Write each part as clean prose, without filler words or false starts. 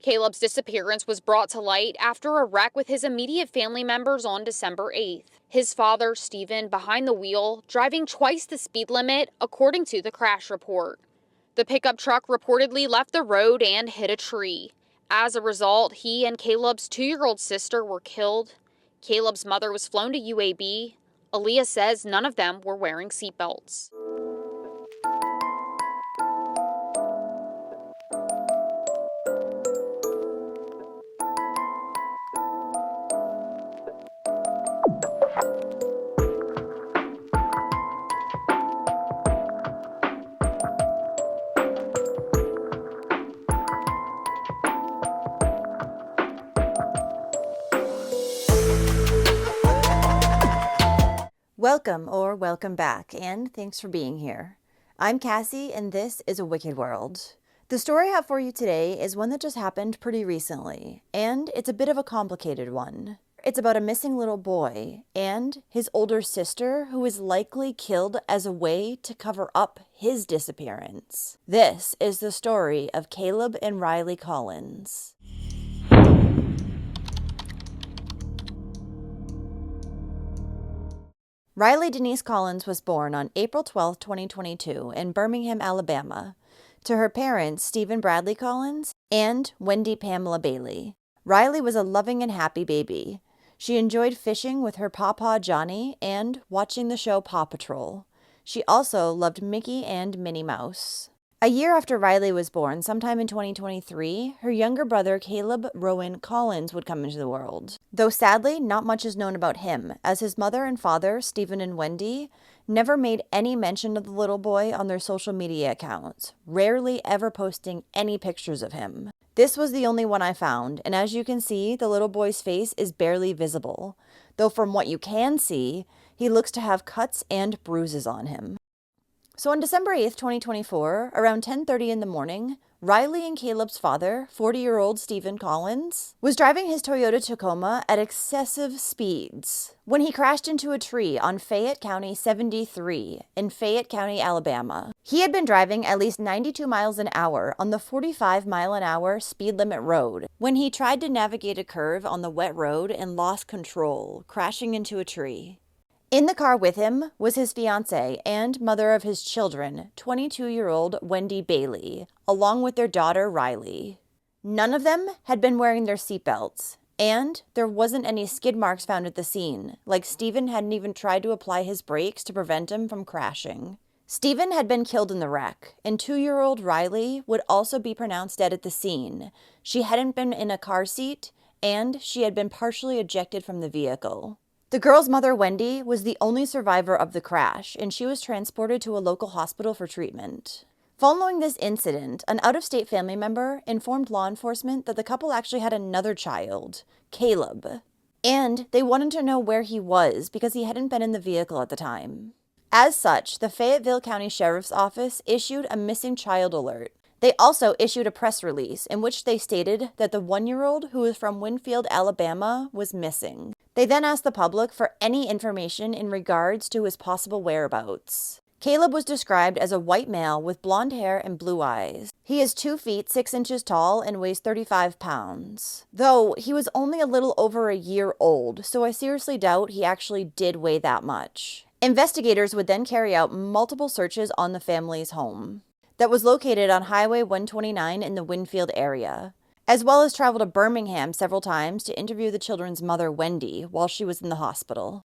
Kahleb's disappearance was brought to light after a wreck with his immediate family members on December 8th. His father, Stephen, behind the wheel, driving twice the speed limit, according to the crash report. The pickup truck reportedly left the road and hit a tree. As a result, he and Kahleb's 2-year-old sister were killed. Kahleb's mother was flown to UAB. Aaliyah says none of them were wearing seatbelts. Welcome or welcome back, and thanks for being here. I'm Cassie, and this is A Wicked World. The story I have for you today is one that just happened pretty recently, and it's a bit of a complicated one. It's about a missing little boy and his older sister who is likely killed as a way to cover up his disappearance. This is the story of Kahleb and Ryleigh Collins. Ryleigh Denise Collins was born on April 12, 2022 in Birmingham, Alabama, to her parents Stephen Bradley Collins and Wendy Pamela Bailey. Ryleigh was a loving and happy baby. She enjoyed fishing with her pawpaw Johnny and watching the show Paw Patrol. She also loved Mickey and Minnie Mouse. A year after Ryleigh was born, sometime in 2023, her younger brother Kahleb Rowan Collins would come into the world. Though sadly, not much is known about him, as his mother and father, Stephen and Wendy, never made any mention of the little boy on their social media accounts, rarely ever posting any pictures of him. This was the only one I found, and as you can see, the little boy's face is barely visible, though from what you can see, he looks to have cuts and bruises on him. So on December 8th, 2024, around 10:30 in the morning, Ryleigh and Kahleb's father, 40-year-old Stephen Collins, was driving his Toyota Tacoma at excessive speeds when he crashed into a tree on Fayette County 73 in Fayette County, Alabama. He had been driving at least 92 miles an hour on the 45-mile-an-hour speed limit road when he tried to navigate a curve on the wet road and lost control, crashing into a tree. In the car with him was his fiancée and mother of his children, 22-year-old Wendy Bailey, along with their daughter Ryleigh. None of them had been wearing their seatbelts, and there wasn't any skid marks found at the scene, like Stephen hadn't even tried to apply his brakes to prevent him from crashing. Stephen had been killed in the wreck, and 2-year-old Ryleigh would also be pronounced dead at the scene. She hadn't been in a car seat, and she had been partially ejected from the vehicle. The girl's mother, Wendy, was the only survivor of the crash, and she was transported to a local hospital for treatment. Following this incident, an out-of-state family member informed law enforcement that the couple actually had another child, Kahleb, and they wanted to know where he was because he hadn't been in the vehicle at the time. As such, the Fayetteville County Sheriff's Office issued a missing child alert. They also issued a press release in which they stated that the 1-year-old who was from Winfield, Alabama, was missing. They then asked the public for any information in regards to his possible whereabouts. Kahleb was described as a white male with blonde hair and blue eyes. He is 2 feet 6 inches tall and weighs 35 pounds. Though he was only a little over a year old, so I seriously doubt he actually did weigh that much. Investigators would then carry out multiple searches on the family's home that was located on Highway 129 in the Winfield area, as well as travel to Birmingham several times to interview the children's mother, Wendy, while she was in the hospital.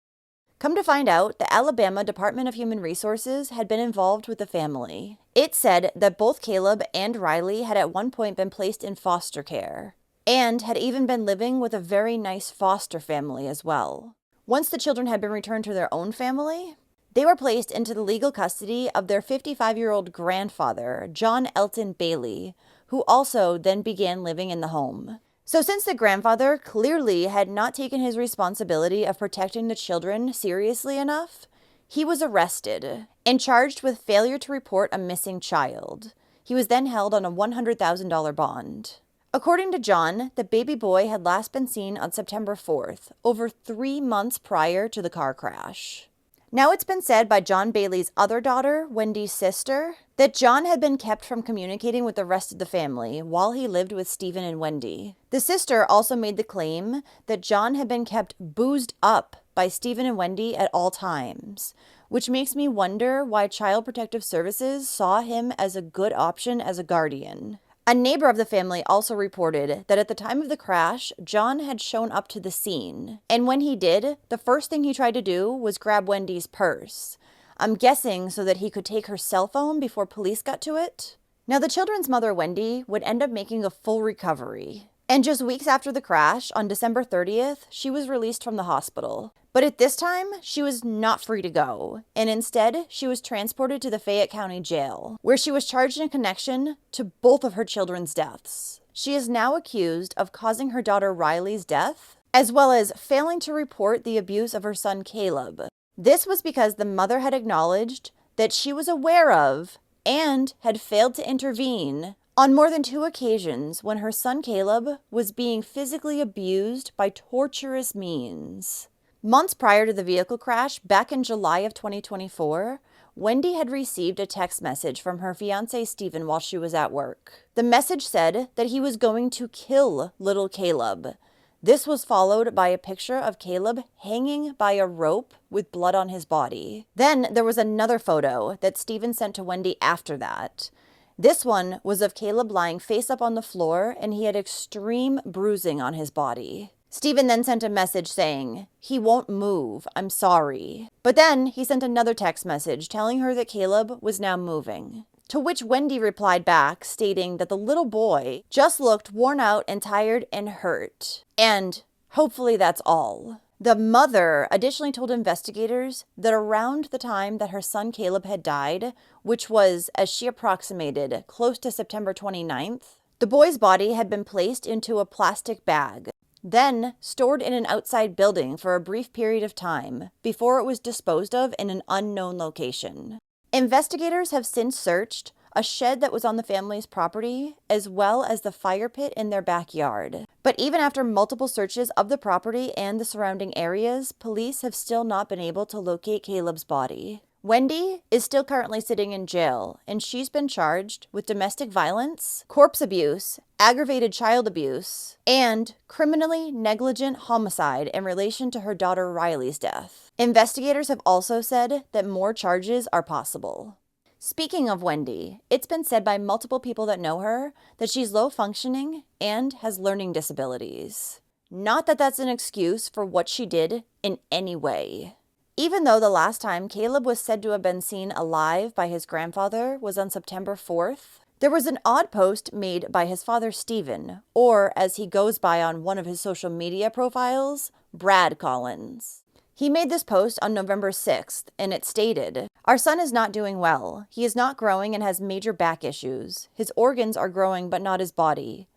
Come to find out, the Alabama Department of Human Resources had been involved with the family. It said that both Kahleb and Ryleigh had at one point been placed in foster care, and had even been living with a very nice foster family as well. Once the children had been returned to their own family, they were placed into the legal custody of their 55-year-old grandfather, John Elton Bailey, who also then began living in the home. So since the grandfather clearly had not taken his responsibility of protecting the children seriously enough, he was arrested and charged with failure to report a missing child. He was then held on a $100,000 bond. According to John, the baby boy had last been seen on September 4th, over 3 months prior to the car crash. Now it's been said by John Bailey's other daughter, Wendy's sister, that John had been kept from communicating with the rest of the family while he lived with Stephen and Wendy. The sister also made the claim that John had been kept boozed up by Stephen and Wendy at all times, which makes me wonder why Child Protective Services saw him as a good option as a guardian. A neighbor of the family also reported that at the time of the crash, John had shown up to the scene. And when he did, the first thing he tried to do was grab Wendy's purse. I'm guessing so that he could take her cell phone before police got to it. Now, the children's mother, Wendy, would end up making a full recovery. And just weeks after the crash, on December 30th, she was released from the hospital. But at this time, she was not free to go, and instead, she was transported to the Fayette County Jail, where she was charged in connection to both of her children's deaths. She is now accused of causing her daughter Ryleigh's death, as well as failing to report the abuse of her son Kahleb. This was because the mother had acknowledged that she was aware of and had failed to intervene on more than 2 occasions when her son Kahleb was being physically abused by torturous means. Months prior to the vehicle crash, back in July of 2024, Wendy had received a text message from her fiancé Stephen while she was at work. The message said that he was going to kill little Kahleb. This was followed by a picture of Kahleb hanging by a rope with blood on his body. Then there was another photo that Stephen sent to Wendy after that. This one was of Kahleb lying face up on the floor, and he had extreme bruising on his body. Stephen then sent a message saying, "He won't move, I'm sorry." But then he sent another text message telling her that Kahleb was now moving. To which Wendy replied back, stating that the little boy just looked worn out and tired and hurt. And hopefully that's all. The mother additionally told investigators that around the time that her son Kahleb had died, which was, as she approximated, close to September 29th, the boy's body had been placed into a plastic bag, then stored in an outside building for a brief period of time before it was disposed of in an unknown location. Investigators have since searched a shed that was on the family's property, as well as the fire pit in their backyard. But even after multiple searches of the property and the surrounding areas, police have still not been able to locate Kahleb's body. Wendy is still currently sitting in jail, and she's been charged with domestic violence, corpse abuse, aggravated child abuse, and criminally negligent homicide in relation to her daughter Ryleigh's death. Investigators have also said that more charges are possible. Speaking of Wendy, it's been said by multiple people that know her that she's low functioning and has learning disabilities. Not that that's an excuse for what she did in any way. Even though the last time Kahleb was said to have been seen alive by his grandfather was on September 4th, there was an odd post made by his father Stephen, or as he goes by on one of his social media profiles, Brad Collins. He made this post on November 6th, and it stated, "Our son is not doing well. He is not growing and has major back issues. His organs are growing but not his body.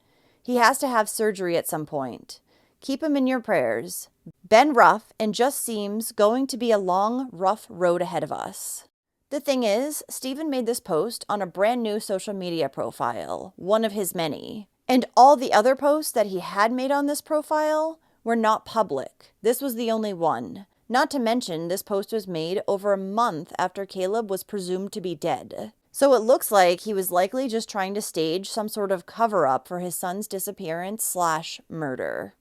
He has to have surgery at some point. Keep him in your prayers. Been rough and just seems going to be a long, rough road ahead of us." The thing is, Stephen made this post on a brand new social media profile, one of his many. And all the other posts that he had made on this profile were not public. This was the only one. Not to mention, this post was made over a month after Kahleb was presumed to be dead. So it looks like he was likely just trying to stage some sort of cover-up for his son's disappearance/murder.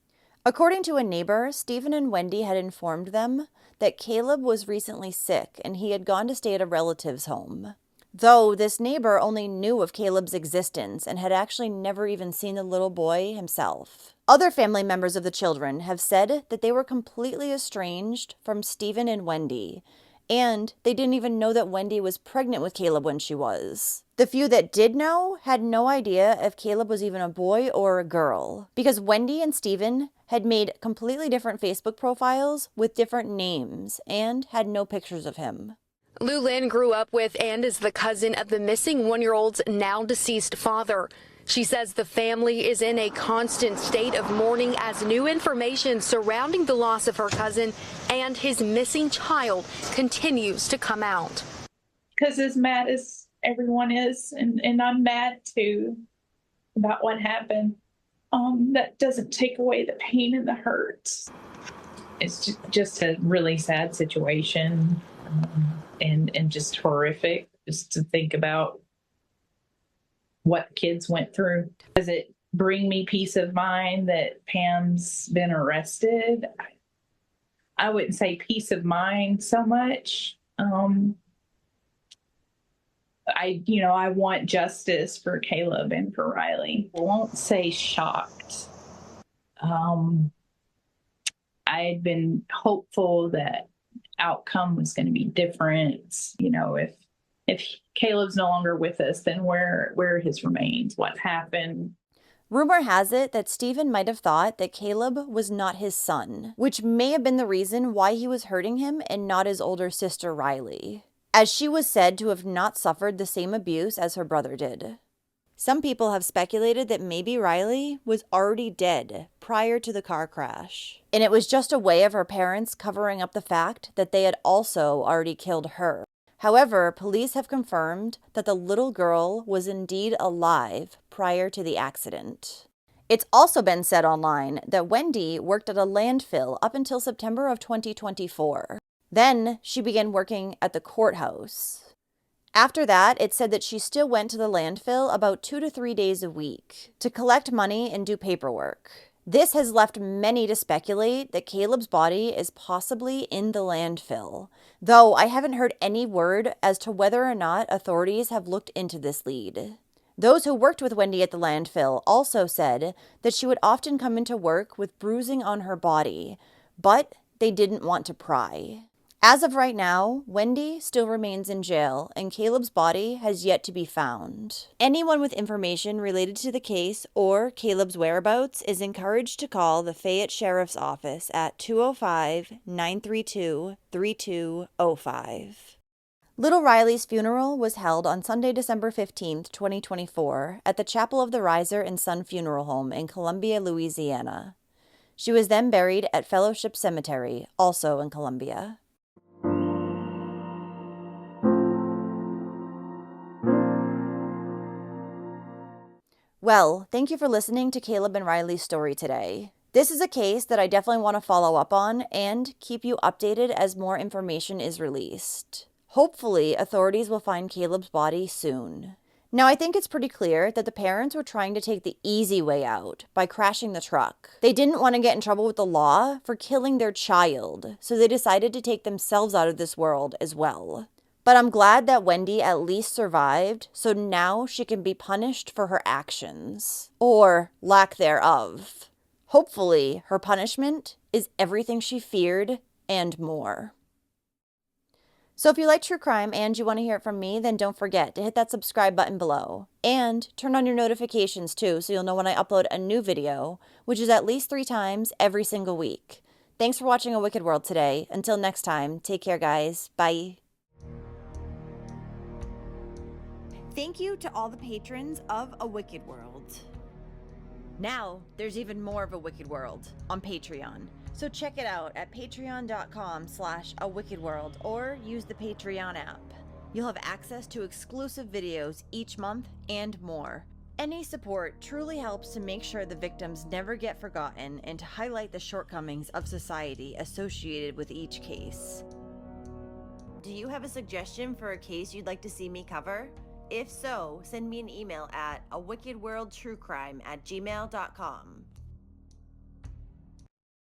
According to a neighbor, Stephen and Wendy had informed them that Kahleb was recently sick and he had gone to stay at a relative's home. Though this neighbor only knew of Kahleb's existence and had actually never even seen the little boy himself. Other family members of the children have said that they were completely estranged from Stephen and Wendy, and they didn't even know that Wendy was pregnant with Kahleb when she was. The few that did know had no idea if Kahleb was even a boy or a girl, because Wendy and Stephen had made completely different Facebook profiles with different names and had no pictures of him. Lou Lynn grew up with and is the cousin of the missing one-year-old's now deceased father. She says the family is in a constant state of mourning as new information surrounding the loss of her cousin and his missing child continues to come out. Because as mad as everyone is, and I'm mad too about what happened, that doesn't take away the pain and the hurt. it's just a really sad situation, and just horrific just to think about what kids went through. Does it bring me peace of mind that Pam's been arrested? I wouldn't say peace of mind so much. I want justice for Kahleb and for Ryleigh. I won't say shocked. I had been hopeful that outcome was going to be different. If Kahleb's no longer with us, then where are his remains? What happened? Rumor has it that Stephen might have thought that Kahleb was not his son, which may have been the reason why he was hurting him and not his older sister Ryleigh, as she was said to have not suffered the same abuse as her brother did. Some people have speculated that maybe Ryleigh was already dead prior to the car crash, and it was just a way of her parents covering up the fact that they had also already killed her. However, police have confirmed that the little girl was indeed alive prior to the accident. It's also been said online that Wendy worked at a landfill up until September of 2024. Then she began working at the courthouse. After that, it said that she still went to the landfill about 2 to 3 days a week to collect money and do paperwork. This has left many to speculate that Kahleb's body is possibly in the landfill, though I haven't heard any word as to whether or not authorities have looked into this lead. Those who worked with Wendy at the landfill also said that she would often come into work with bruising on her body, but they didn't want to pry. As of right now, Wendy still remains in jail, and Kahleb's body has yet to be found. Anyone with information related to the case or Kahleb's whereabouts is encouraged to call the Fayette Sheriff's Office at 205-932-3205. Little Ryleigh's funeral was held on Sunday, December 15th, 2024, at the Chapel of the Riser and Son Funeral Home in Columbia, Louisiana. She was then buried at Fellowship Cemetery, also in Columbia. Well, thank you for listening to Kahleb and Ryleigh's story today. This is a case that I definitely want to follow up on and keep you updated as more information is released. Hopefully, authorities will find Kahleb's body soon. Now, I think it's pretty clear that the parents were trying to take the easy way out by crashing the truck. They didn't want to get in trouble with the law for killing their child, so they decided to take themselves out of this world as well. But I'm glad that Wendy at least survived, so now she can be punished for her actions, or lack thereof. Hopefully, her punishment is everything she feared and more. So if you like true crime and you want to hear it from me, then don't forget to hit that subscribe button below. And turn on your notifications too, so you'll know when I upload a new video, which is at least 3 times every single week. Thanks for watching A Wicked World today. Until next time, take care guys. Bye. Thank you to all the patrons of A Wicked World. Now, there's even more of A Wicked World on Patreon. So check it out at patreon.com/awickedworld or use the Patreon app. You'll have access to exclusive videos each month and more. Any support truly helps to make sure the victims never get forgotten and to highlight the shortcomings of society associated with each case. Do you have a suggestion for a case you'd like to see me cover? If so, send me an email at awickedworldtruecrime@gmail.com.